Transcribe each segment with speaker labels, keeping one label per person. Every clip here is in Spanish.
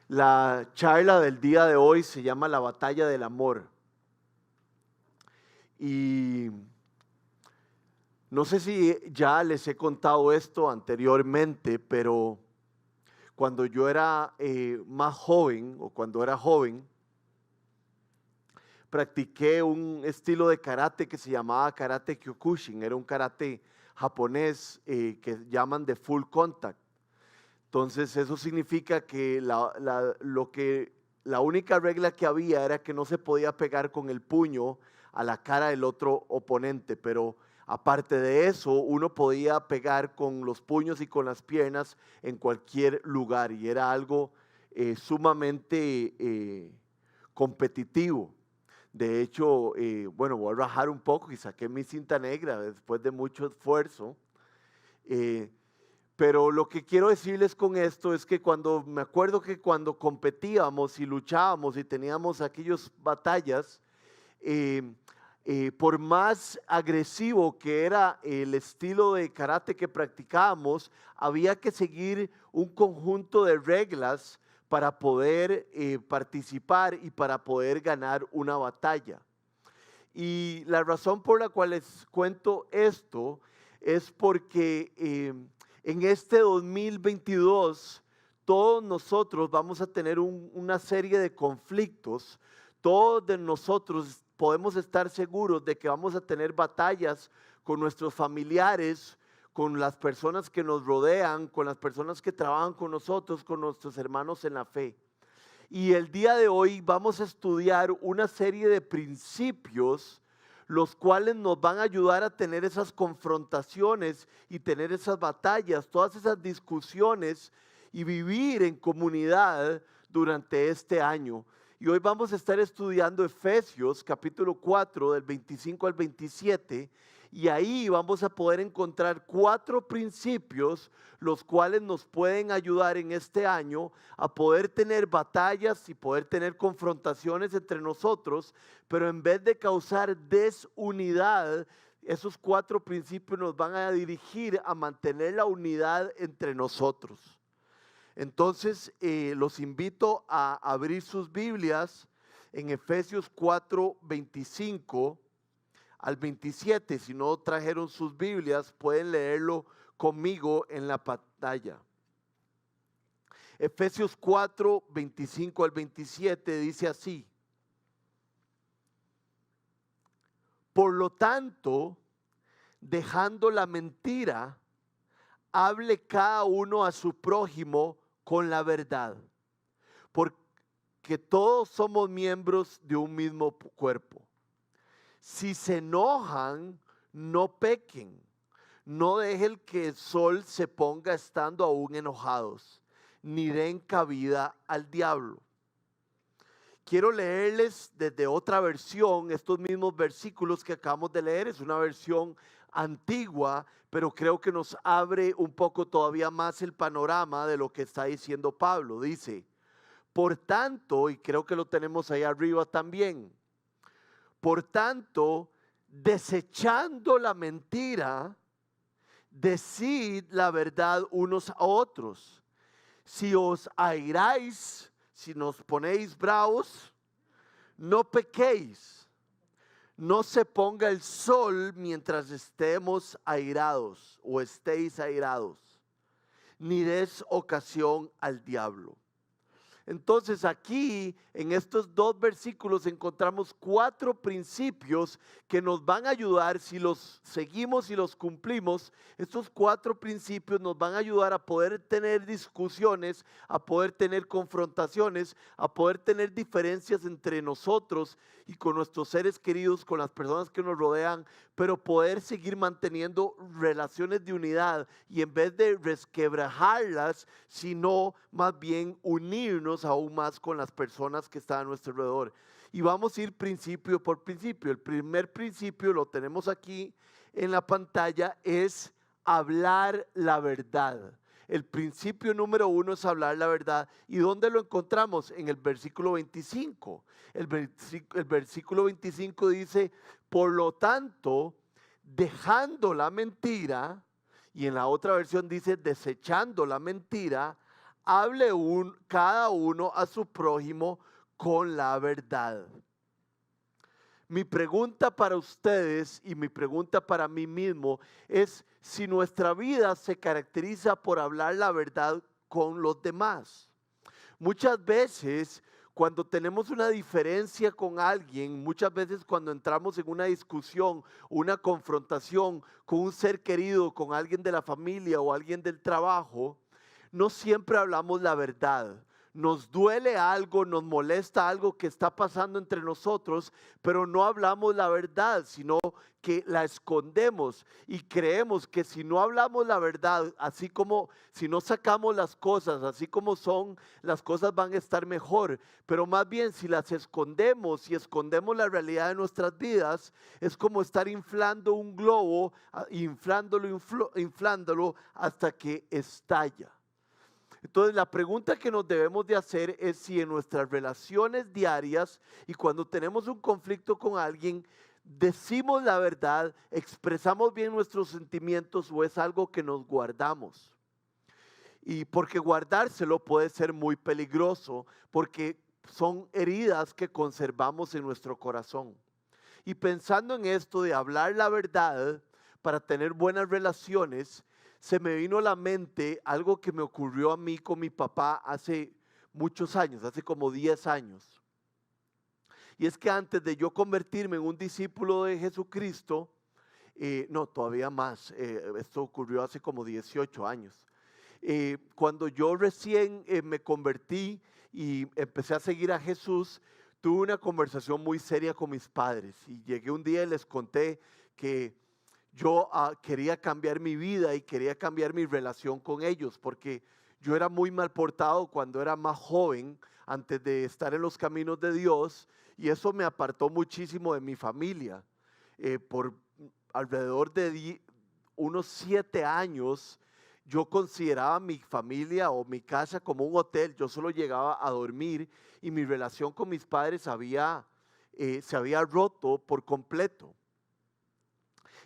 Speaker 1: La charla del día de hoy se llama La batalla del amor. Y no sé si ya les he contado esto anteriormente, pero cuando yo era más joven o cuando era joven, practiqué un estilo de karate que se llamaba karate kyokushin. Era un karate japonés que llaman de full contact. Entonces eso significa que la única regla que había era que no se podía pegar con el puño a la cara del otro oponente, pero aparte de eso uno podía pegar con los puños y con las piernas en cualquier lugar y era algo sumamente competitivo. De hecho, bueno, voy a rajar un poco y saqué mi cinta negra después de mucho esfuerzo. Eh, pero lo que quiero decirles con esto es que me acuerdo que cuando competíamos y luchábamos y teníamos aquellas batallas, eh, por más agresivo que era el estilo de karate que practicábamos, había que seguir un conjunto de reglas para poder participar y para poder ganar una batalla. Y la razón por la cual les cuento esto es porque en este 2022 todos nosotros vamos a tener una serie de conflictos. Todos de nosotros podemos estar seguros de que vamos a tener batallas con nuestros familiares, con las personas que nos rodean, con las personas que trabajan con nosotros, con nuestros hermanos en la fe. Y el día de hoy vamos a estudiar una serie de principios los cuales nos van a ayudar a tener esas confrontaciones y tener esas batallas, todas esas discusiones y vivir en comunidad durante este año. Y hoy vamos a estar estudiando Efesios capítulo 4 del 25 al 27 y ahí vamos a poder encontrar 4 principios los cuales nos pueden ayudar en este año a poder tener batallas y poder tener confrontaciones entre nosotros, pero en vez de causar desunidad, esos 4 principios nos van a dirigir a mantener la unidad entre nosotros. Entonces, los invito a abrir sus Biblias en Efesios 4, 25 al 27. Si no trajeron sus Biblias, pueden leerlo conmigo en la pantalla. Efesios 4, 25 al 27 dice así: por lo tanto, dejando la mentira, hable cada uno a su prójimo con la verdad, porque todos somos miembros de un mismo cuerpo. Si se enojan, no pequen. No dejen que el sol se ponga estando aún enojados, ni den cabida al diablo. Quiero leerles desde otra versión estos mismos versículos que acabamos de leer. Es una versión antigua, pero creo que nos abre un poco todavía más el panorama de lo que está diciendo Pablo. Dice: por tanto, y creo que lo tenemos ahí arriba también, por tanto, desechando la mentira, decid la verdad unos a otros. Si os airáis, si nos ponéis bravos, no pequéis. No se ponga el sol mientras estemos airados o estéis airados, ni des ocasión al diablo. Entonces aquí en estos 2 versículos encontramos 4 principios que nos van a ayudar, si los seguimos y los cumplimos. Estos 4 principios nos van a ayudar a poder tener discusiones, a poder tener confrontaciones, a poder tener diferencias entre nosotros y con nuestros seres queridos, con las personas que nos rodean, pero poder seguir manteniendo relaciones de unidad y en vez de resquebrajarlas, sino más bien unirnos aún más con las personas que están a nuestro alrededor. Y vamos a ir principio por principio. El primer principio, lo tenemos aquí en la pantalla, es hablar la verdad. El principio número 1 es hablar la verdad. ¿Y dónde lo encontramos? En el versículo 25. El versículo 25 dice: por lo tanto, dejando la mentira, y en la otra versión dice: desechando la mentira, hable cada uno a su prójimo con la verdad. Mi pregunta para ustedes y mi pregunta para mí mismo es si nuestra vida se caracteriza por hablar la verdad con los demás. Muchas veces cuando tenemos una diferencia con alguien, muchas veces cuando entramos en una discusión, una confrontación con un ser querido, con alguien de la familia o alguien del trabajo, no siempre hablamos la verdad. Nos duele algo, nos molesta algo que está pasando entre nosotros, pero no hablamos la verdad, sino que la escondemos y creemos que si no hablamos la verdad, así como si no sacamos las cosas, así como son, las cosas van a estar mejor. Pero más bien si las escondemos y escondemos la realidad de nuestras vidas, es como estar inflando un globo, inflándolo hasta que estalla. Entonces la pregunta que nos debemos de hacer es si en nuestras relaciones diarias y cuando tenemos un conflicto con alguien, decimos la verdad, expresamos bien nuestros sentimientos o es algo que nos guardamos. Y porque guardárselo puede ser muy peligroso, porque son heridas que conservamos en nuestro corazón. Y pensando en esto de hablar la verdad para tener buenas relaciones, se me vino a la mente algo que me ocurrió a mí con mi papá hace muchos años, hace como 10 años. Y es que antes de yo convertirme en un discípulo de Jesucristo, no, todavía más, esto ocurrió hace como 18 años. Cuando yo recién me convertí y empecé a seguir a Jesús, tuve una conversación muy seria con mis padres y llegué un día y les conté que yo quería cambiar mi vida y quería cambiar mi relación con ellos porque yo era muy mal portado cuando era más joven, antes de estar en los caminos de Dios, y eso me apartó muchísimo de mi familia. Por alrededor de unos 7 años, yo consideraba mi familia o mi casa como un hotel. Yo solo llegaba a dormir y mi relación con mis padres se había roto por completo.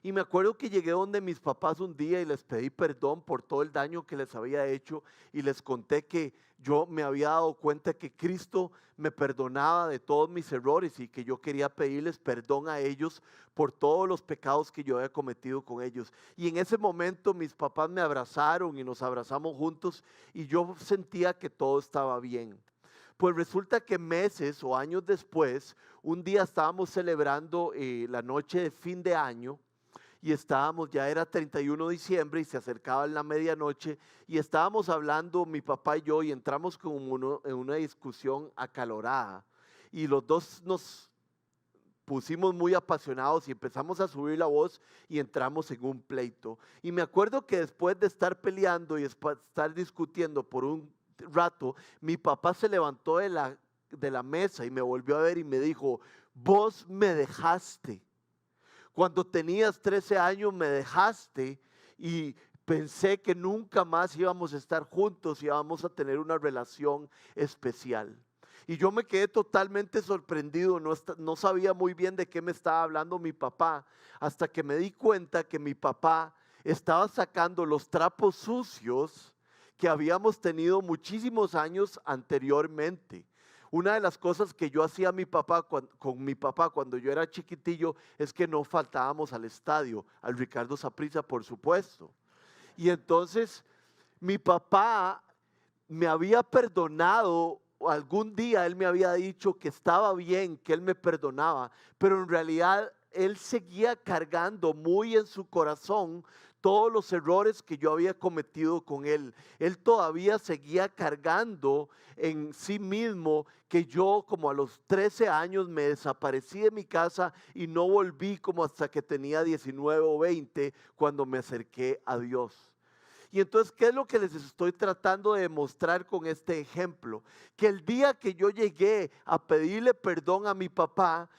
Speaker 1: Y me acuerdo que llegué donde mis papás un día y les pedí perdón por todo el daño que les había hecho y les conté que yo me había dado cuenta que Cristo me perdonaba de todos mis errores y que yo quería pedirles perdón a ellos por todos los pecados que yo había cometido con ellos. Y en ese momento mis papás me abrazaron y nos abrazamos juntos y yo sentía que todo estaba bien. Pues resulta que meses o años después, un día estábamos celebrando la noche de fin de año. Y estábamos, ya era 31 de diciembre y se acercaba la medianoche y estábamos hablando mi papá y yo y entramos como en una discusión acalorada y los dos nos pusimos muy apasionados y empezamos a subir la voz y entramos en un pleito. Y me acuerdo que después de estar peleando y después de estar discutiendo por un rato, mi papá se levantó de la mesa y me volvió a ver y me dijo: vos me dejaste. Cuando tenías 13 años me dejaste y pensé que nunca más íbamos a estar juntos y íbamos a tener una relación especial. Y yo me quedé totalmente sorprendido, no sabía muy bien de qué me estaba hablando mi papá, hasta que me di cuenta que mi papá estaba sacando los trapos sucios que habíamos tenido muchísimos años anteriormente. Una de las cosas que yo hacía con mi papá cuando yo era chiquitillo es que no faltábamos al estadio, al Ricardo Saprissa, por supuesto. Y entonces mi papá me había perdonado, algún día él me había dicho que estaba bien, que él me perdonaba, pero en realidad él seguía cargando muy en su corazón todos los errores que yo había cometido con él. Él todavía seguía cargando en sí mismo que yo como a los 13 años me desaparecí de mi casa y no volví como hasta que tenía 19 o 20 cuando me acerqué a Dios. Y entonces, ¿qué es lo que les estoy tratando de demostrar con este ejemplo? Que el día que yo llegué a pedirle perdón a mi papá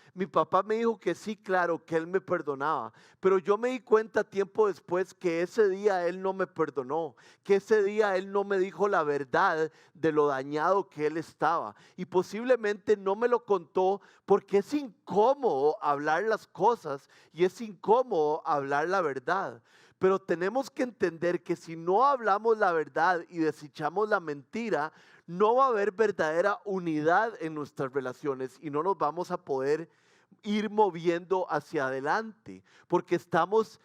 Speaker 1: me dijo que sí, claro, que él me perdonaba. Pero yo me di cuenta tiempo después que ese día él no me perdonó, que ese día él no me dijo la verdad de lo dañado que él estaba. Y posiblemente no me lo contó porque es incómodo hablar las cosas y es incómodo hablar la verdad. Pero tenemos que entender que si no hablamos la verdad y desechamos la mentira, no va a haber verdadera unidad en nuestras relaciones y no nos vamos a poder ir moviendo hacia adelante, porque estamos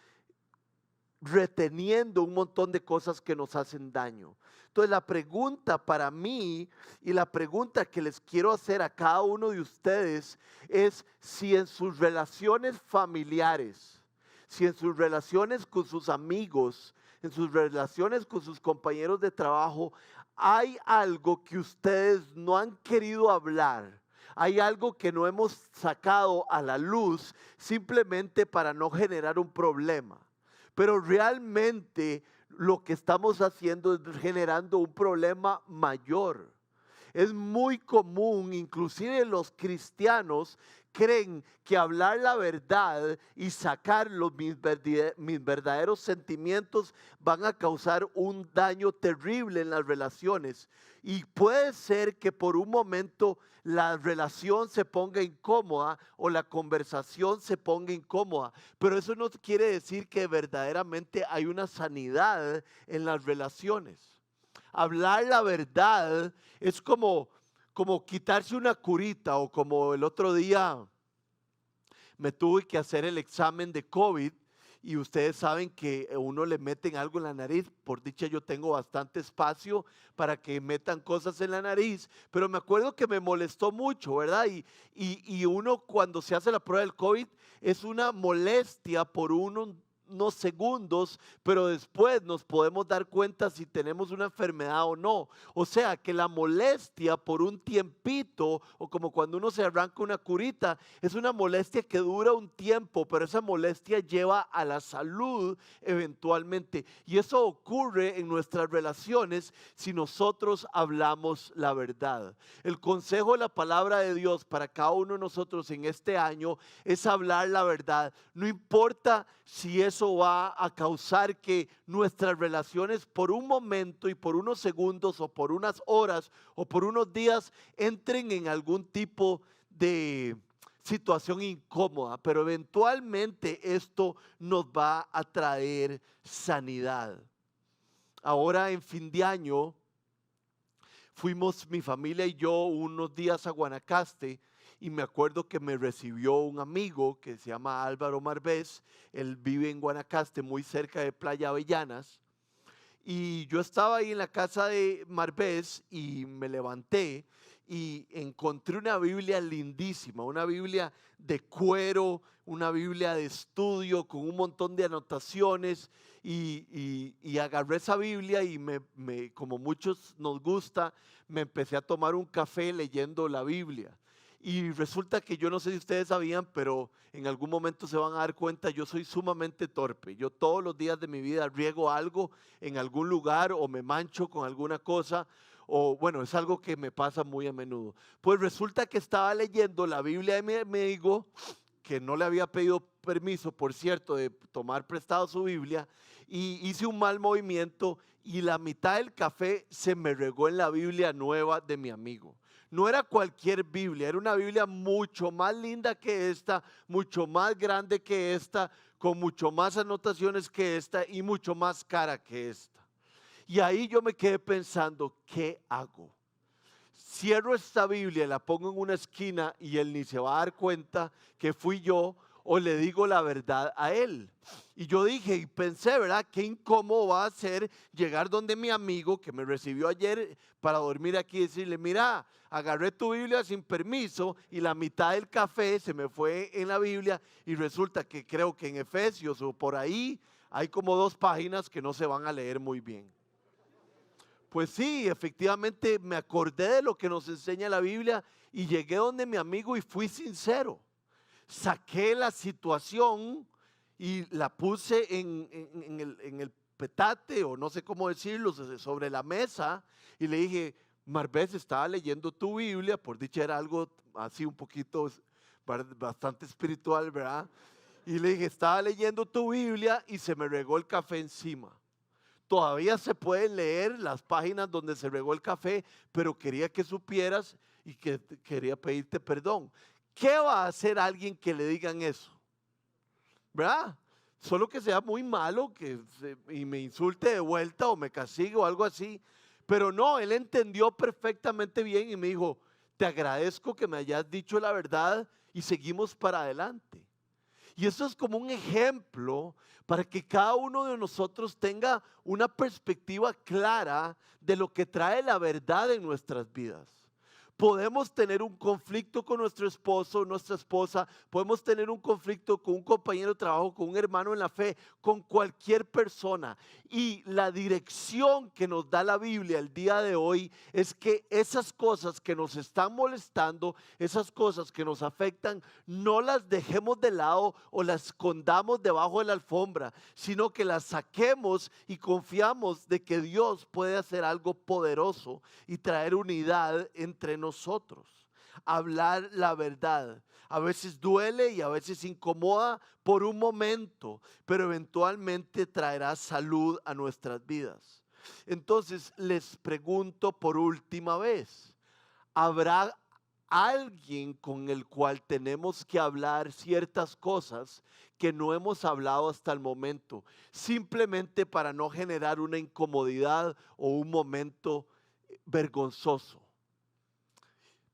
Speaker 1: reteniendo un montón de cosas que nos hacen daño. Entonces la pregunta para mí y la pregunta que les quiero hacer a cada uno de ustedes es si en sus relaciones familiares, si en sus relaciones con sus amigos, en sus relaciones con sus compañeros de trabajo, hay algo que ustedes no han querido hablar. Hay algo que no hemos sacado a la luz simplemente para no generar un problema. Pero realmente lo que estamos haciendo es generando un problema mayor. Es muy común, inclusive los cristianos creen que hablar la verdad y sacar mis verdaderos sentimientos van a causar un daño terrible en las relaciones. Y puede ser que por un momento la relación se ponga incómoda o la conversación se ponga incómoda, pero eso no quiere decir que verdaderamente hay una sanidad en las relaciones. Hablar la verdad es como quitarse una curita, o como el otro día me tuve que hacer el examen de COVID y ustedes saben que uno le meten algo en la nariz. Por dicha yo tengo bastante espacio para que metan cosas en la nariz, pero me acuerdo que me molestó mucho, ¿verdad? Y uno cuando se hace la prueba del COVID es una molestia por unos segundos, pero después nos podemos dar cuenta si tenemos una enfermedad o no. O sea que la molestia por un tiempito, o como cuando uno se arranca una curita, es una molestia que dura un tiempo, pero esa molestia lleva a la salud eventualmente. Y eso ocurre en nuestras relaciones si nosotros hablamos la verdad. El consejo de la palabra de Dios para cada uno de nosotros en este año es hablar la verdad. No importa si eso va a causar que nuestras relaciones por un momento y por unos segundos o por unas horas o por unos días entren en algún tipo de situación incómoda, pero eventualmente esto nos va a traer sanidad. Ahora en fin de año fuimos mi familia y yo unos días a Guanacaste. Y me acuerdo que me recibió un amigo que se llama Álvaro Marbés. Él vive en Guanacaste, muy cerca de Playa Avellanas. Y yo estaba ahí en la casa de Marbés y me levanté y encontré una Biblia lindísima, una Biblia de cuero, una Biblia de estudio con un montón de anotaciones. Y agarré esa Biblia y como muchos nos gusta, me empecé a tomar un café leyendo la Biblia. Y resulta que yo no sé si ustedes sabían, pero en algún momento se van a dar cuenta, yo soy sumamente torpe. Yo todos los días de mi vida riego algo en algún lugar o me mancho con alguna cosa, o bueno, es algo que me pasa muy a menudo. Pues resulta que estaba leyendo la Biblia de mi amigo, que no le había pedido permiso, por cierto, de tomar prestado su Biblia, y hice un mal movimiento y la mitad del café se me regó en la Biblia nueva de mi amigo. No era cualquier Biblia, era una Biblia mucho más linda que esta, mucho más grande que esta, con mucho más anotaciones que esta y mucho más cara que esta. Y ahí yo me quedé pensando, ¿qué hago? Cierro esta Biblia, la pongo en una esquina y él ni se va a dar cuenta que fui yo, o le digo la verdad a él. Y yo dije y pensé, ¿verdad? Qué incómodo va a ser llegar donde mi amigo que me recibió ayer para dormir aquí y decirle, mira, agarré tu Biblia sin permiso y la mitad del café se me fue en la Biblia y resulta que creo que en Efesios o por ahí hay como 2 páginas que no se van a leer muy bien. Pues sí, efectivamente me acordé de lo que nos enseña la Biblia y llegué donde mi amigo y fui sincero. Saqué la situación y la puse en el petate, o no sé cómo decirlo, sobre la mesa, y le dije, Marbés, estaba leyendo tu Biblia, por dicha era algo así un poquito bastante espiritual, ¿verdad? Y le dije, estaba leyendo tu Biblia y se me regó el café encima. Todavía se pueden leer las páginas donde se regó el café, pero quería que supieras y que quería pedirte perdón. ¿Qué va a hacer alguien que le digan eso? ¿Verdad? Solo que sea muy malo y me insulte de vuelta o me castigue o algo así. Pero no, él entendió perfectamente bien y me dijo, te agradezco que me hayas dicho la verdad y seguimos para adelante. Y eso es como un ejemplo para que cada uno de nosotros tenga una perspectiva clara de lo que trae la verdad en nuestras vidas. Podemos tener un conflicto con nuestro esposo, nuestra esposa, podemos tener un conflicto con un compañero de trabajo, con un hermano en la fe, con cualquier persona. Y la dirección que nos da la Biblia el día de hoy es que esas cosas que nos están molestando, esas cosas que nos afectan, no las dejemos de lado o las escondamos debajo de la alfombra, sino que las saquemos y confiamos de que Dios puede hacer algo poderoso y traer unidad entre nosotros. Hablar la verdad a veces duele y a veces incomoda por un momento, pero eventualmente traerá salud a nuestras vidas. Entonces les pregunto por última vez, ¿habrá alguien con el cual tenemos que hablar ciertas cosas que no hemos hablado hasta el momento, simplemente para no generar una incomodidad o un momento vergonzoso?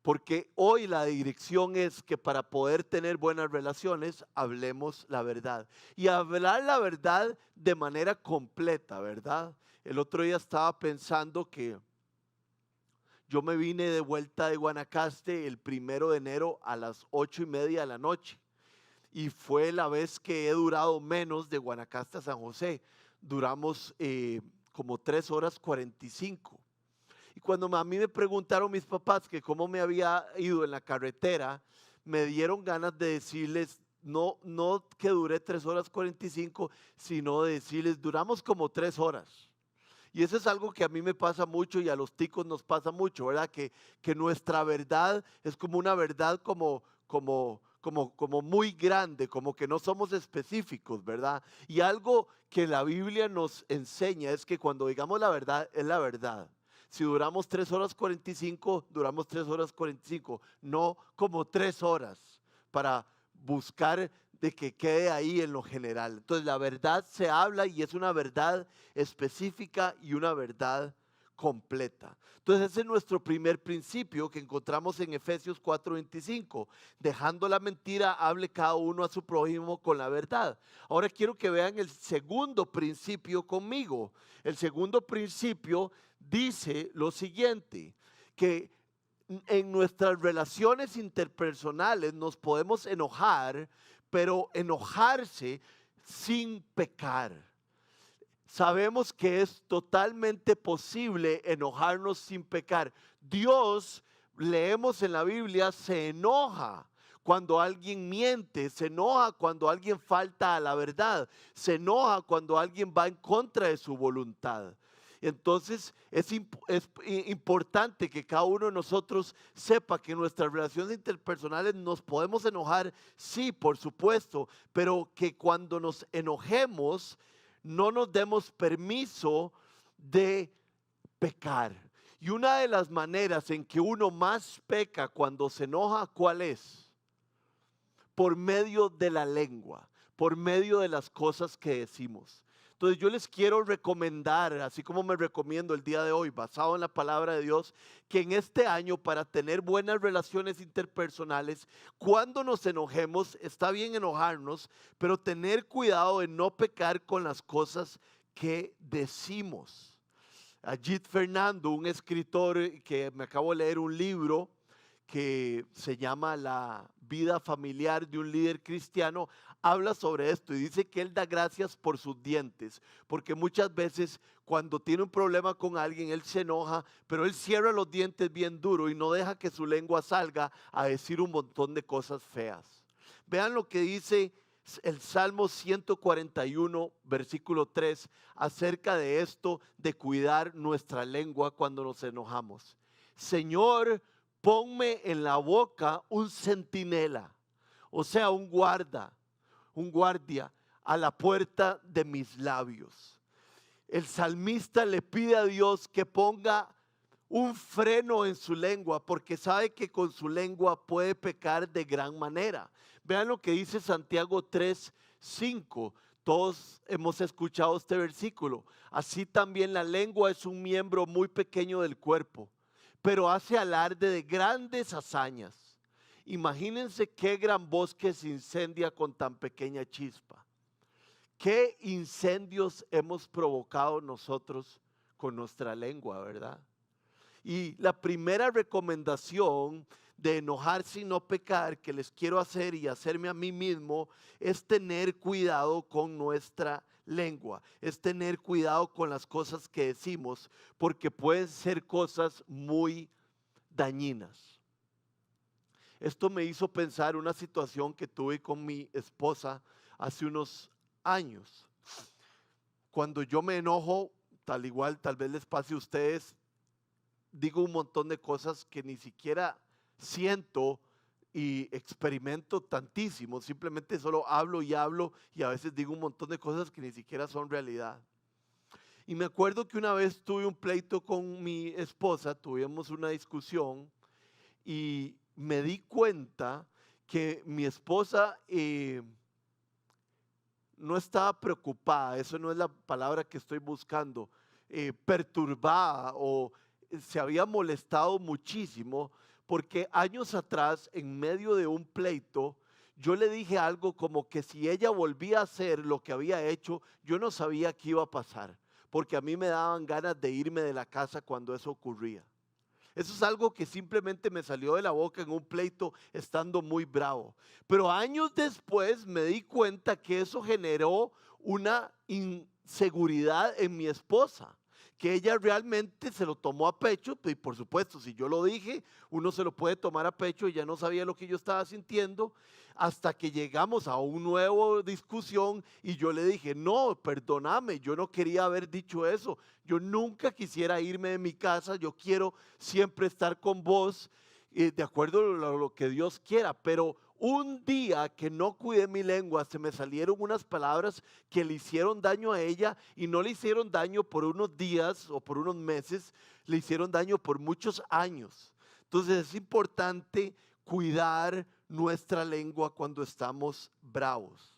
Speaker 1: Porque hoy la dirección es que para poder tener buenas relaciones, hablemos la verdad. Y hablar la verdad de manera completa, ¿verdad? El otro día estaba pensando que yo me vine de vuelta de Guanacaste el 1 de enero a las 8:30 de la noche. Y fue la vez que he durado menos de Guanacaste a San José. Duramos como 3 horas 45. Y cuando a mí me preguntaron mis papás que cómo me había ido en la carretera, me dieron ganas de decirles, no que duré 3 horas 45, sino de decirles, duramos como 3 horas. Y eso es algo que a mí me pasa mucho y a los ticos nos pasa mucho, ¿verdad? Que nuestra verdad es como una verdad como muy grande, como que no somos específicos, ¿verdad? Y algo que la Biblia nos enseña es que cuando digamos la verdad, es la verdad. Si duramos 3 horas 45, duramos 3 horas 45, no como 3 horas para buscar de que quede ahí en lo general. Entonces la verdad se habla y es una verdad específica y una verdad completa. Entonces ese es nuestro primer principio que encontramos en Efesios 4:25. Dejando la mentira, hable cada uno a su prójimo con la verdad. Ahora quiero que vean el segundo principio conmigo. El segundo principio dice lo siguiente, que en nuestras relaciones interpersonales nos podemos enojar, pero enojarse sin pecar. Sabemos que es totalmente posible enojarnos sin pecar. Dios, leemos en la Biblia, se enoja cuando alguien miente, se enoja cuando alguien falta a la verdad, se enoja cuando alguien va en contra de su voluntad. Entonces es importante que cada uno de nosotros sepa que en nuestras relaciones interpersonales nos podemos enojar, sí, por supuesto, pero que cuando nos enojemos no nos demos permiso de pecar. Y una de las maneras en que uno más peca cuando se enoja, ¿cuál es? Por medio de la lengua, por medio de las cosas que decimos. Entonces yo les quiero recomendar, así como me recomiendo el día de hoy, basado en la palabra de Dios, que en este año para tener buenas relaciones interpersonales, cuando nos enojemos, está bien enojarnos, pero tener cuidado de no pecar con las cosas que decimos. Ajit Fernando, un escritor que me acabo de leer un libro que se llama La vida familiar de un líder cristiano, habla sobre esto y dice que él da gracias por sus dientes, porque muchas veces cuando tiene un problema con alguien, él se enoja, pero él cierra los dientes bien duro y no deja que su lengua salga a decir un montón de cosas feas. Vean lo que dice el Salmo 141, versículo 3, acerca de esto, de cuidar nuestra lengua cuando nos enojamos. Señor, ponme en la boca un centinela, o sea, un guardia a la puerta de mis labios. El salmista le pide a Dios que ponga un freno en su lengua, porque sabe que con su lengua puede pecar de gran manera. Vean lo que dice Santiago 3:5. Todos hemos escuchado este versículo. Así también la lengua es un miembro muy pequeño del cuerpo, pero hace alarde de grandes hazañas. Imagínense qué gran bosque se incendia con tan pequeña chispa. ¿Qué incendios hemos provocado nosotros con nuestra lengua, verdad? Y la primera recomendación de enojarse y no pecar que les quiero hacer y hacerme a mí mismo es tener cuidado con nuestra lengua, es tener cuidado con las cosas que decimos, porque pueden ser cosas muy dañinas. Esto me hizo pensar una situación que tuve con mi esposa hace unos años. Cuando yo me enojo, tal igual, tal vez les pase a ustedes, digo un montón de cosas que ni siquiera siento y experimento tantísimo, simplemente solo hablo y hablo y a veces digo un montón de cosas que ni siquiera son realidad. Y me acuerdo que una vez tuve un pleito con mi esposa, tuvimos una discusión y me di cuenta que mi esposa no estaba preocupada, eso no es la palabra que estoy buscando, perturbada o se había molestado muchísimo porque años atrás, en medio de un pleito, yo le dije algo como que si ella volvía a hacer lo que había hecho, yo no sabía qué iba a pasar, porque a mí me daban ganas de irme de la casa cuando eso ocurría. Eso es algo que simplemente me salió de la boca en un pleito estando muy bravo. Pero años después me di cuenta que eso generó una inseguridad en mi esposa, que ella realmente se lo tomó a pecho, y por supuesto, si yo lo dije, uno se lo puede tomar a pecho y ya no sabía lo que yo estaba sintiendo, hasta que llegamos a una nueva discusión y yo le dije, no, perdóname, yo no quería haber dicho eso, yo nunca quisiera irme de mi casa, yo quiero siempre estar con vos, de acuerdo a lo que Dios quiera, pero un día que no cuidé mi lengua, se me salieron unas palabras que le hicieron daño a ella y no le hicieron daño por unos días o por unos meses, le hicieron daño por muchos años. Entonces es importante cuidar nuestra lengua cuando estamos bravos.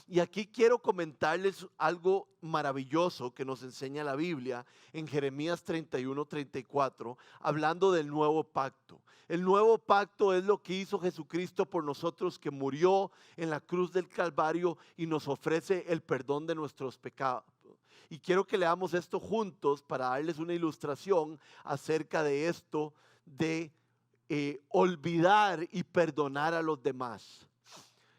Speaker 1: Y aquí quiero comentarles algo maravilloso que nos enseña la Biblia en Jeremías 31-34, hablando del nuevo pacto. El nuevo pacto es lo que hizo Jesucristo por nosotros, que murió en la cruz del Calvario y nos ofrece el perdón de nuestros pecados. Y quiero que leamos esto juntos para darles una ilustración acerca de esto de olvidar y perdonar a los demás.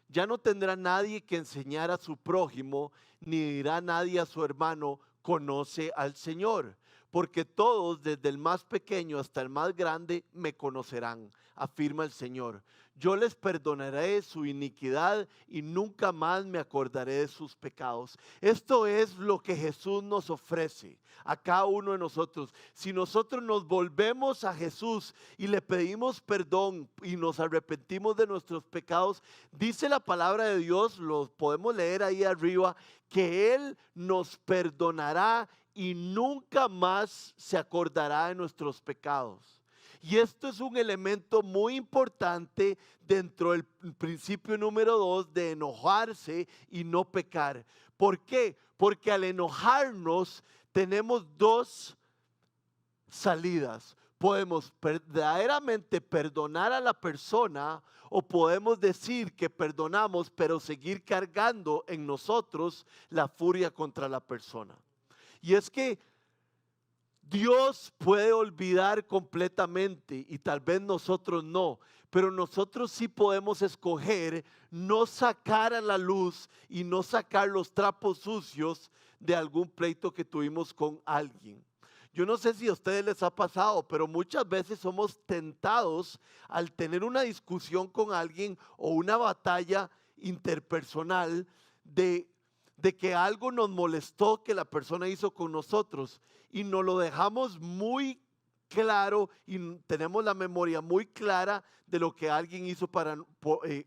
Speaker 1: Ya no tendrá nadie que enseñar a su prójimo, ni dirá nadie a su hermano, conoce al Señor, porque todos, desde el más pequeño hasta el más grande, me conocerán, afirma el Señor. Yo les perdonaré su iniquidad y nunca más me acordaré de sus pecados. Esto es lo que Jesús nos ofrece a cada uno de nosotros. Si nosotros nos volvemos a Jesús y le pedimos perdón y nos arrepentimos de nuestros pecados, dice la palabra de Dios, lo podemos leer ahí arriba, que Él nos perdonará y nunca más se acordará de nuestros pecados. Y esto es un elemento muy importante dentro del principio número 2 de enojarse y no pecar. ¿Por qué? Porque al enojarnos tenemos dos salidas. Podemos verdaderamente perdonar a la persona o podemos decir que perdonamos pero seguir cargando en nosotros la furia contra la persona. Y es que Dios puede olvidar completamente y tal vez nosotros no, pero nosotros sí podemos escoger no sacar a la luz y no sacar los trapos sucios de algún pleito que tuvimos con alguien. Yo no sé si a ustedes les ha pasado, pero muchas veces somos tentados al tener una discusión con alguien o una batalla interpersonal de que algo nos molestó que la persona hizo con nosotros y nos lo dejamos muy claro y tenemos la memoria muy clara de lo que alguien hizo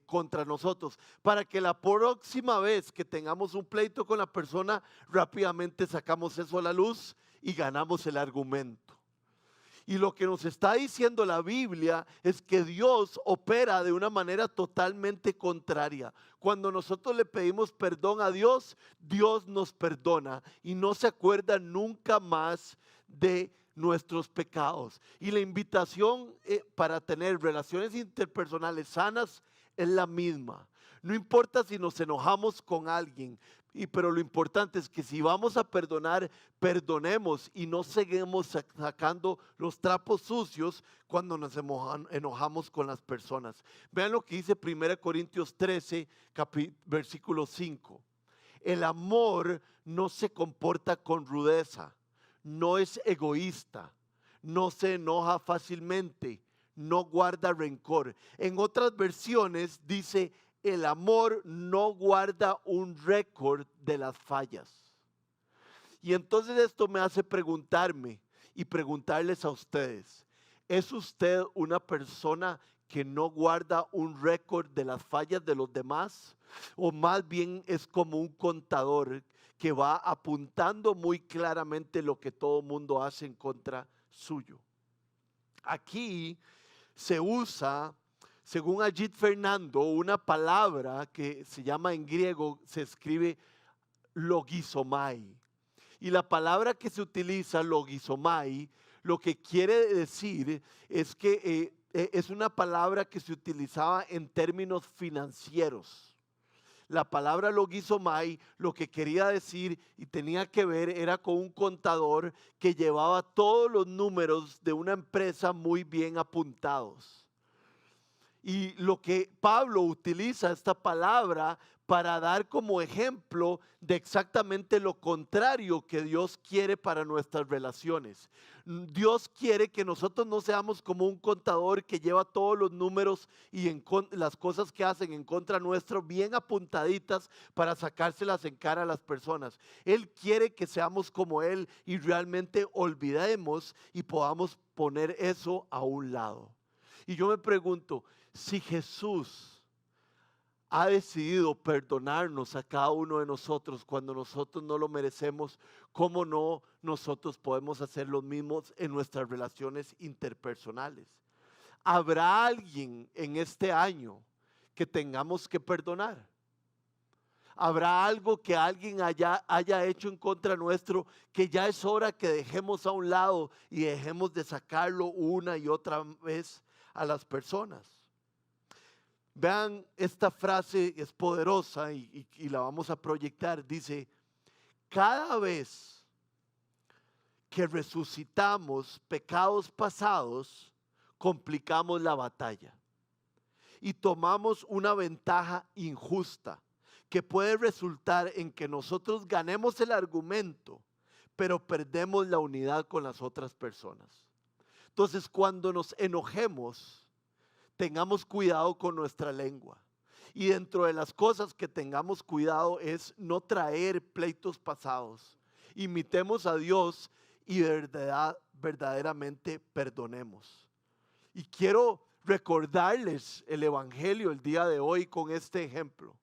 Speaker 1: contra nosotros, para que la próxima vez que tengamos un pleito con la persona, rápidamente sacamos eso a la luz y ganamos el argumento. Y lo que nos está diciendo la Biblia es que Dios opera de una manera totalmente contraria. Cuando nosotros le pedimos perdón a Dios, Dios nos perdona y no se acuerda nunca más de nuestros pecados. Y la invitación para tener relaciones interpersonales sanas es la misma. No importa si nos enojamos con alguien, pero lo importante es que si vamos a perdonar, perdonemos y no seguimos sacando los trapos sucios cuando nos enojamos con las personas. Vean lo que dice 1 Corintios 13, versículo 5. El amor no se comporta con rudeza, no es egoísta, no se enoja fácilmente, no guarda rencor. En otras versiones dice: el amor no guarda un récord de las fallas. Y entonces esto me hace preguntarme y preguntarles a ustedes: ¿es usted una persona que no guarda un récord de las fallas de los demás? ¿O más bien es como un contador que va apuntando muy claramente lo que todo mundo hace en contra suyo? Aquí se usa, según Ajit Fernando, una palabra que se llama en griego, se escribe logizomai. Y la palabra que se utiliza, logizomai, lo que quiere decir es que es una palabra que se utilizaba en términos financieros. La palabra logizomai lo que quería decir y tenía que ver era con un contador que llevaba todos los números de una empresa muy bien apuntados. Y lo que Pablo utiliza esta palabra para dar como ejemplo de exactamente lo contrario que Dios quiere para nuestras relaciones. Dios quiere que nosotros no seamos como un contador que lleva todos los números y las cosas que hacen en contra nuestro bien apuntaditas para sacárselas en cara a las personas. Él quiere que seamos como Él y realmente olvidemos y podamos poner eso a un lado. Y yo me pregunto, si Jesús ha decidido perdonarnos a cada uno de nosotros cuando nosotros no lo merecemos, ¿cómo no nosotros podemos hacer lo mismo en nuestras relaciones interpersonales? ¿Habrá alguien en este año que tengamos que perdonar? ¿Habrá algo que alguien haya hecho en contra nuestro que ya es hora que dejemos a un lado y dejemos de sacarlo una y otra vez a las personas? Vean, esta frase es poderosa y la vamos a proyectar. Dice: cada vez que resucitamos pecados pasados, complicamos la batalla y tomamos una ventaja injusta que puede resultar en que nosotros ganemos el argumento, pero perdemos la unidad con las otras personas. Entonces, cuando nos enojemos, tengamos cuidado con nuestra lengua. Y dentro de las cosas que tengamos cuidado es no traer pleitos pasados. Imitemos a Dios y verdaderamente perdonemos. Y quiero recordarles el Evangelio el día de hoy con este ejemplo.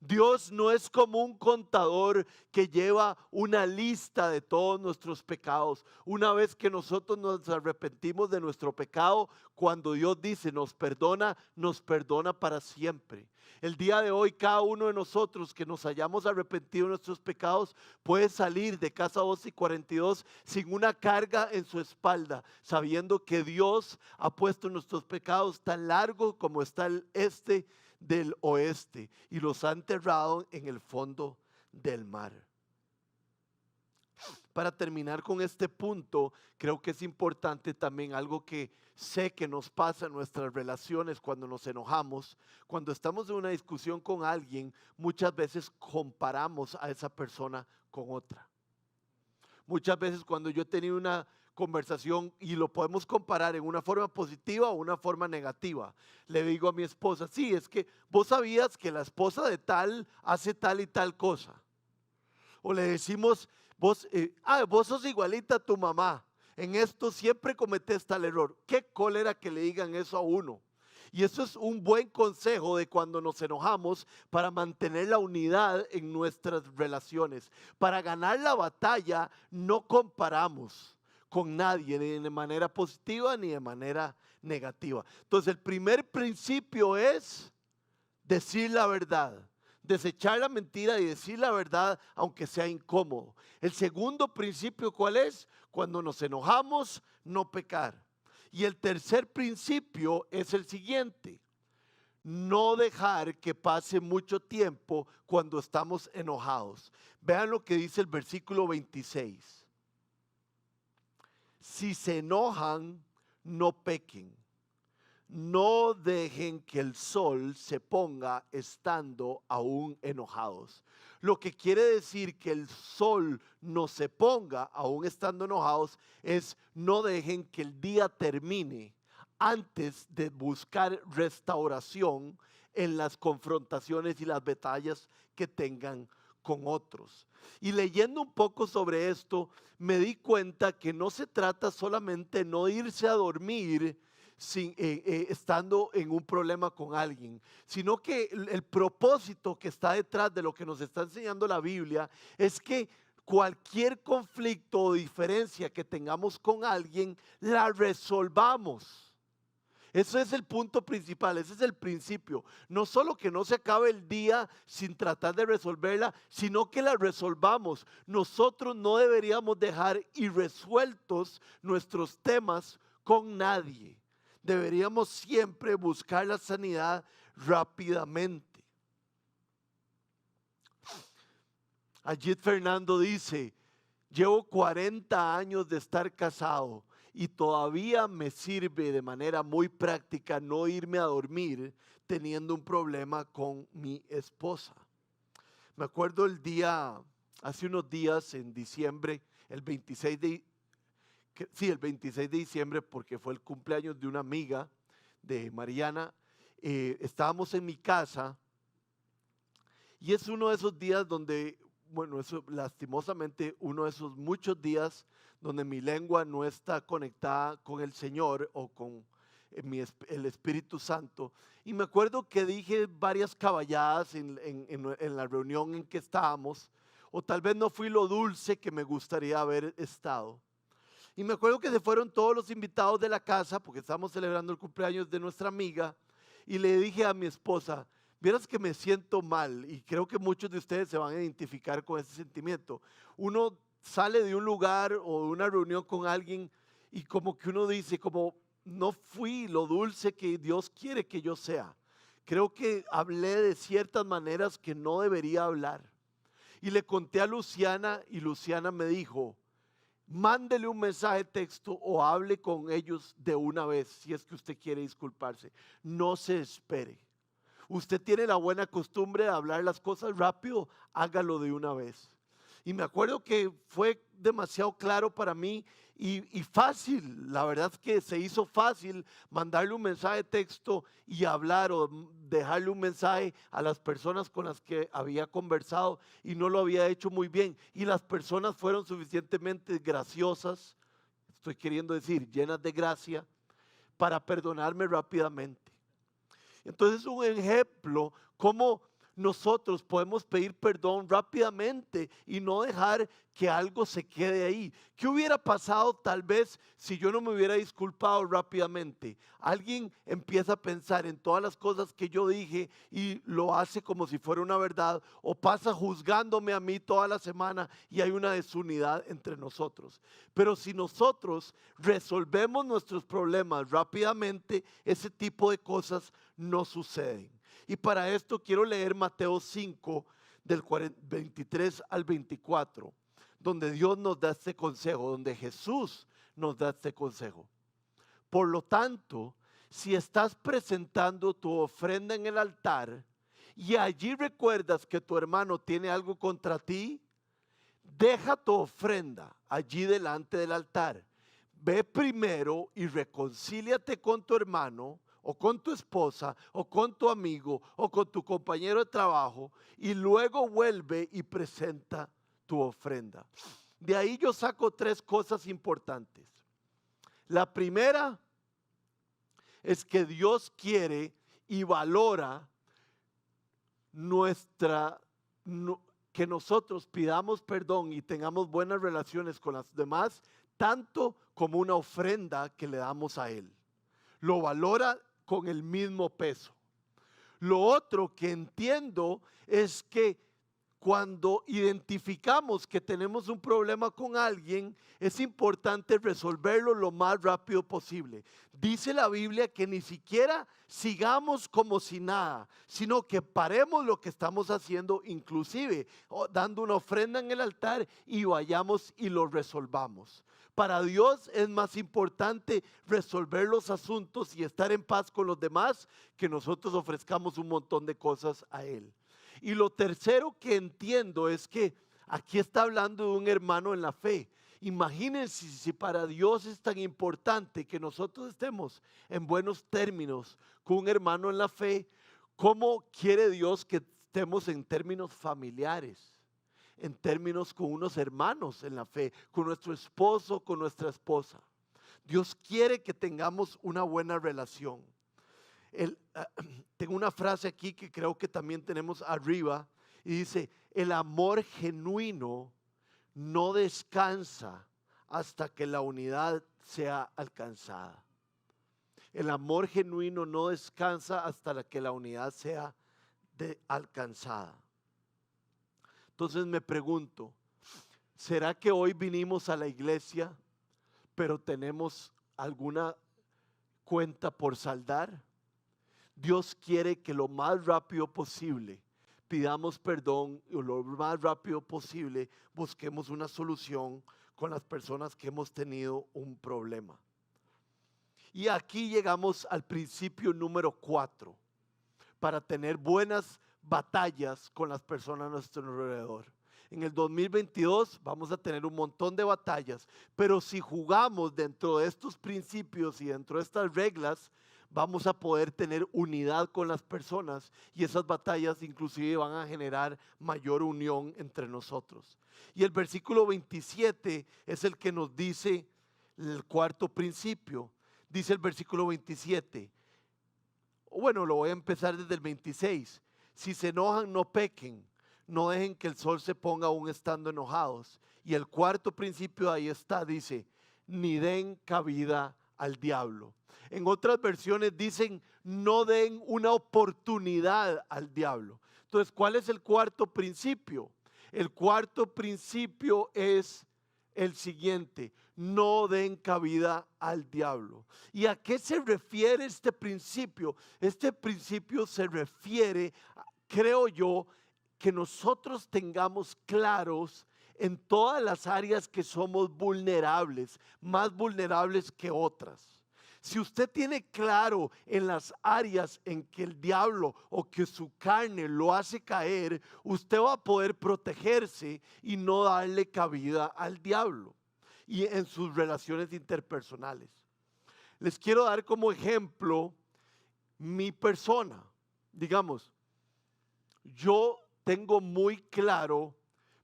Speaker 1: Dios no es como un contador que lleva una lista de todos nuestros pecados. Una vez que nosotros nos arrepentimos de nuestro pecado, cuando Dios dice nos perdona para siempre. El día de hoy cada uno de nosotros que nos hayamos arrepentido de nuestros pecados puede salir de Casa 12 y 42 sin una carga en su espalda, sabiendo que Dios ha puesto nuestros pecados tan largo como está el este del oeste y los ha enterrado en el fondo del mar. Para terminar con este punto, creo que es importante también algo que sé que nos pasa en nuestras relaciones cuando nos enojamos. Cuando estamos en una discusión con alguien, muchas veces comparamos a esa persona con otra. Muchas veces cuando yo he tenido una conversación y lo podemos comparar en una forma positiva o una forma negativa, le digo a mi esposa: sí, es que vos sabías que la esposa de tal hace tal y tal cosa. O le decimos: vos sos igualita a tu mamá, en esto siempre cometés tal error. Qué cólera que le digan eso a uno. Y eso es un buen consejo de cuando nos enojamos para mantener la unidad en nuestras relaciones. Para ganar la batalla no comparamos. con nadie, ni de manera positiva ni de manera negativa. Entonces el primer principio es decir la verdad, desechar la mentira y decir la verdad aunque sea incómodo. El segundo principio, ¿cuál es? Cuando nos enojamos, no pecar. Y el tercer principio es el siguiente: no dejar que pase mucho tiempo cuando estamos enojados. Vean lo que dice el versículo 26. Si se enojan, no pequen. No dejen que el sol se ponga estando aún enojados. Lo que quiere decir que el sol no se ponga aún estando enojados es no dejen que el día termine antes de buscar restauración en las confrontaciones y las batallas que tengan con otros. Y leyendo un poco sobre esto, me di cuenta que no se trata solamente de no irse a dormir estando en un problema con alguien, sino que el propósito que está detrás de lo que nos está enseñando la Biblia es que cualquier conflicto o diferencia que tengamos con alguien, la resolvamos. Ese es el punto principal, ese es el principio. No solo que no se acabe el día sin tratar de resolverla, sino que la resolvamos. Nosotros no deberíamos dejar irresueltos nuestros temas con nadie. Deberíamos siempre buscar la sanidad rápidamente. Ajit Fernando dice: llevo 40 años de estar casado y todavía me sirve de manera muy práctica no irme a dormir teniendo un problema con mi esposa. Me acuerdo el día, hace unos días en diciembre, el 26 de diciembre, porque fue el cumpleaños de una amiga de Mariana. Estábamos en mi casa y es uno de esos días donde, bueno, eso lastimosamente, uno de esos muchos días donde mi lengua no está conectada con el Señor o con el Espíritu Santo. Y me acuerdo que dije varias caballadas en la reunión en que estábamos, o tal vez no fui lo dulce que me gustaría haber estado. Y me acuerdo que se fueron todos los invitados de la casa, porque estábamos celebrando el cumpleaños de nuestra amiga, y le dije a mi esposa: vieras que me siento mal, y creo que muchos de ustedes se van a identificar con ese sentimiento. Uno sale de un lugar o de una reunión con alguien y como que uno dice, como no fui lo dulce que Dios quiere que yo sea. Creo que hablé de ciertas maneras que no debería hablar. Y le conté a Luciana y Luciana me dijo: mándele un mensaje de texto o hable con ellos de una vez si es que usted quiere disculparse. No se espere. Usted tiene la buena costumbre de hablar las cosas rápido, hágalo de una vez. Y me acuerdo que fue demasiado claro para mí y fácil. La verdad es que se hizo fácil mandarle un mensaje de texto y hablar o dejarle un mensaje a las personas con las que había conversado y no lo había hecho muy bien. Y las personas fueron suficientemente graciosas, estoy queriendo decir, llenas de gracia, para perdonarme rápidamente. Entonces, un ejemplo, cómo nosotros podemos pedir perdón rápidamente y no dejar que algo se quede ahí. ¿Qué hubiera pasado tal vez si yo no me hubiera disculpado rápidamente? Alguien empieza a pensar en todas las cosas que yo dije y lo hace como si fuera una verdad, o pasa juzgándome a mí toda la semana y hay una desunidad entre nosotros. Pero si nosotros resolvemos nuestros problemas rápidamente, ese tipo de cosas no suceden. Y para esto quiero leer Mateo 5, del 23 al 24, donde Dios nos da este consejo, donde Jesús nos da este consejo. Por lo tanto, si estás presentando tu ofrenda en el altar y allí recuerdas que tu hermano tiene algo contra ti, deja tu ofrenda allí delante del altar. Ve primero y reconcíliate con tu hermano, o con tu esposa, o con tu amigo, o con tu compañero de trabajo, y luego vuelve y presenta tu ofrenda. De ahí yo saco 3 cosas importantes. La primera es que Dios quiere y valora que nosotros pidamos perdón y tengamos buenas relaciones con las demás tanto como una ofrenda que le damos a Él. Lo valora con el mismo peso. Lo otro que entiendo es que cuando identificamos que tenemos un problema con alguien, es importante resolverlo lo más rápido posible. Dice la Biblia que ni siquiera sigamos como si nada, sino que paremos lo que estamos haciendo, inclusive dando una ofrenda en el altar, y vayamos y lo resolvamos. Para Dios es más importante resolver los asuntos y estar en paz con los demás que nosotros ofrezcamos un montón de cosas a Él. Y lo tercero que entiendo es que aquí está hablando de un hermano en la fe. Imagínense si para Dios es tan importante que nosotros estemos en buenos términos con un hermano en la fe, ¿cómo quiere Dios que estemos en términos familiares? En términos con unos hermanos en la fe, con nuestro esposo, con nuestra esposa. Dios quiere que tengamos una buena relación. Tengo una frase aquí que creo que también tenemos arriba y dice: el amor genuino no descansa hasta que la unidad sea alcanzada. El amor genuino no descansa hasta que la unidad sea alcanzada. Entonces me pregunto, ¿será que hoy vinimos a la iglesia pero tenemos alguna cuenta por saldar? Dios quiere que lo más rápido posible pidamos perdón y lo más rápido posible busquemos una solución con las personas que hemos tenido un problema. Y aquí llegamos al principio número 4, para tener buenas batallas con las personas a nuestro alrededor. En el 2022 vamos a tener un montón de batallas, pero si jugamos dentro de estos principios y dentro de estas reglas, vamos a poder tener unidad con las personas y esas batallas inclusive van a generar mayor unión entre nosotros. Y el versículo 27 es el que nos dice el cuarto principio. Dice el versículo 27, bueno, lo voy a empezar desde el 26. Si se enojan, no pequen, no dejen que el sol se ponga aún estando enojados. Y el cuarto principio ahí está, dice, ni den cabida al diablo. En otras versiones dicen, no den una oportunidad al diablo. Entonces, ¿cuál es el cuarto principio? El cuarto principio es el siguiente: no den cabida al diablo. ¿Y a qué se refiere este principio? Este principio se refiere, creo yo, que nosotros tengamos claros en todas las áreas que somos vulnerables, más vulnerables que otras. Si usted tiene claro en las áreas en que el diablo o que su carne lo hace caer, usted va a poder protegerse y no darle cabida al diablo y en sus relaciones interpersonales. Les quiero dar como ejemplo mi persona. Digamos, yo tengo muy claro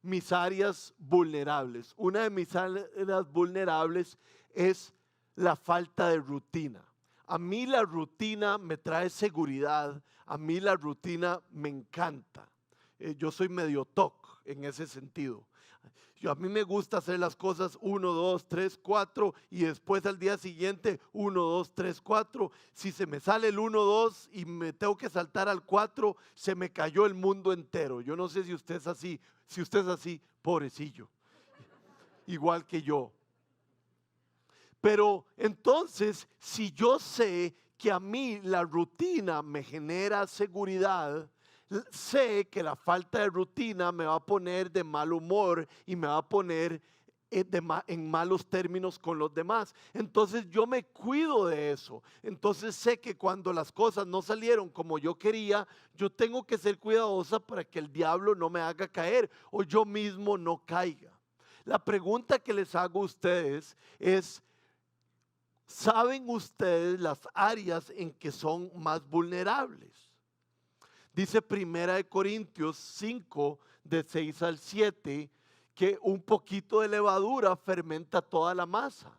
Speaker 1: mis áreas vulnerables. Una de mis áreas vulnerables es la falta de rutina. A mí la rutina me trae seguridad, a mí la rutina me encanta. Yo soy medio TOC en ese sentido. A mí me gusta hacer las cosas 1, 2, 3, 4 y después al día siguiente 1, 2, 3, 4. Si se me sale el 1, 2 y me tengo que saltar al 4, se me cayó el mundo entero. Yo no sé si usted es así. Si usted es así, pobrecillo. Igual que yo. Pero entonces, si yo sé que a mí la rutina me genera seguridad, sé que la falta de rutina me va a poner de mal humor y me va a poner en malos términos con los demás. Entonces yo me cuido de eso. Entonces sé que cuando las cosas no salieron como yo quería, yo tengo que ser cuidadosa para que el diablo no me haga caer o yo mismo no caiga. La pregunta que les hago a ustedes es: ¿saben ustedes las áreas en que son más vulnerables? Dice 1 Corintios 5, de 6 al 7, que un poquito de levadura fermenta toda la masa.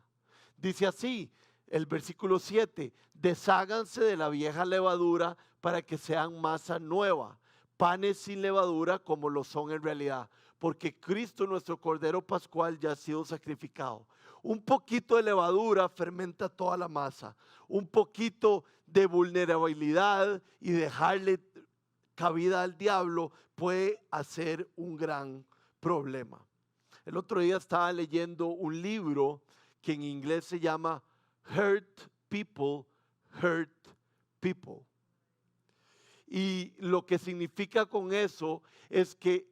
Speaker 1: Dice así, el versículo 7, desháganse de la vieja levadura para que sean masa nueva, panes sin levadura como lo son en realidad, porque Cristo nuestro Cordero Pascual ya ha sido sacrificado. Un poquito de levadura fermenta toda la masa. Un poquito de vulnerabilidad y dejarle cabida al diablo puede hacer un gran problema. El otro día estaba leyendo un libro que en inglés se llama Hurt People, Hurt People. Y lo que significa con eso es que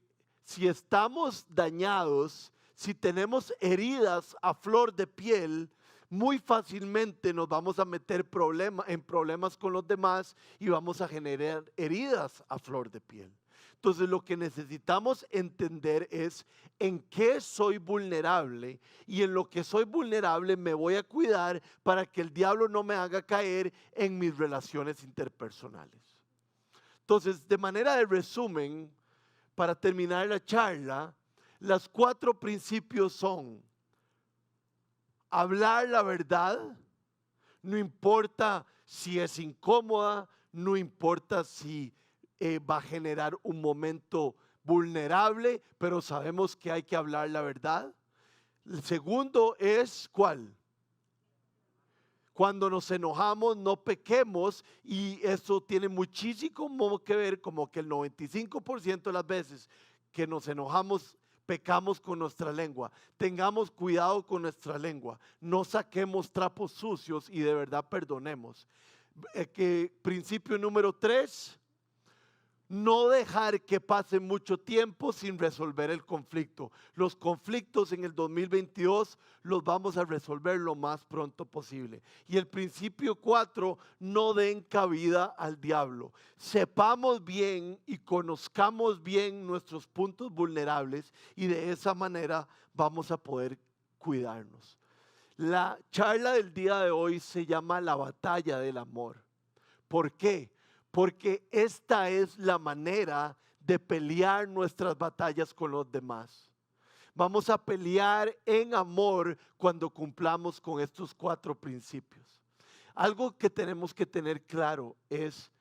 Speaker 1: si estamos dañados, si tenemos heridas a flor de piel, muy fácilmente nos vamos a meter en problemas con los demás y vamos a generar heridas a flor de piel. Entonces lo que necesitamos entender es en qué soy vulnerable, y en lo que soy vulnerable me voy a cuidar para que el diablo no me haga caer en mis relaciones interpersonales. Entonces, de manera de resumen, para terminar la charla, los 4 principios son: hablar la verdad, no importa si es incómoda, no importa si va a generar un momento vulnerable, pero sabemos que hay que hablar la verdad. El segundo es, ¿cuál? Cuando nos enojamos, no pequemos, y eso tiene muchísimo que ver, como que el 95% de las veces que nos enojamos, pecamos con nuestra lengua. Tengamos cuidado con nuestra lengua, no saquemos trapos sucios y de verdad perdonemos. Principio número 3. No dejar que pase mucho tiempo sin resolver el conflicto. Los conflictos en el 2022 los vamos a resolver lo más pronto posible. Y el principio 4, no den cabida al diablo. Sepamos bien y conozcamos bien nuestros puntos vulnerables, y de esa manera vamos a poder cuidarnos. La charla del día de hoy se llama La batalla del amor. ¿Por qué? Porque esta es la manera de pelear nuestras batallas con los demás. Vamos a pelear en amor cuando cumplamos con estos 4 principios. Algo que tenemos que tener claro es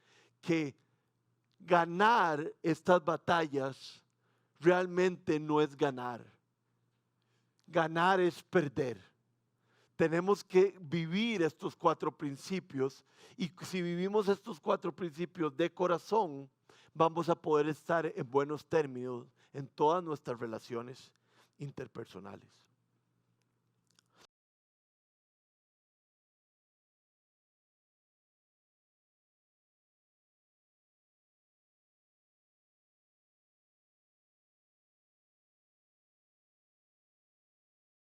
Speaker 1: que ganar estas batallas realmente no es ganar. Ganar es perder. Tenemos que vivir estos 4 principios, y si vivimos estos 4 principios de corazón, vamos a poder estar en buenos términos en todas nuestras relaciones interpersonales.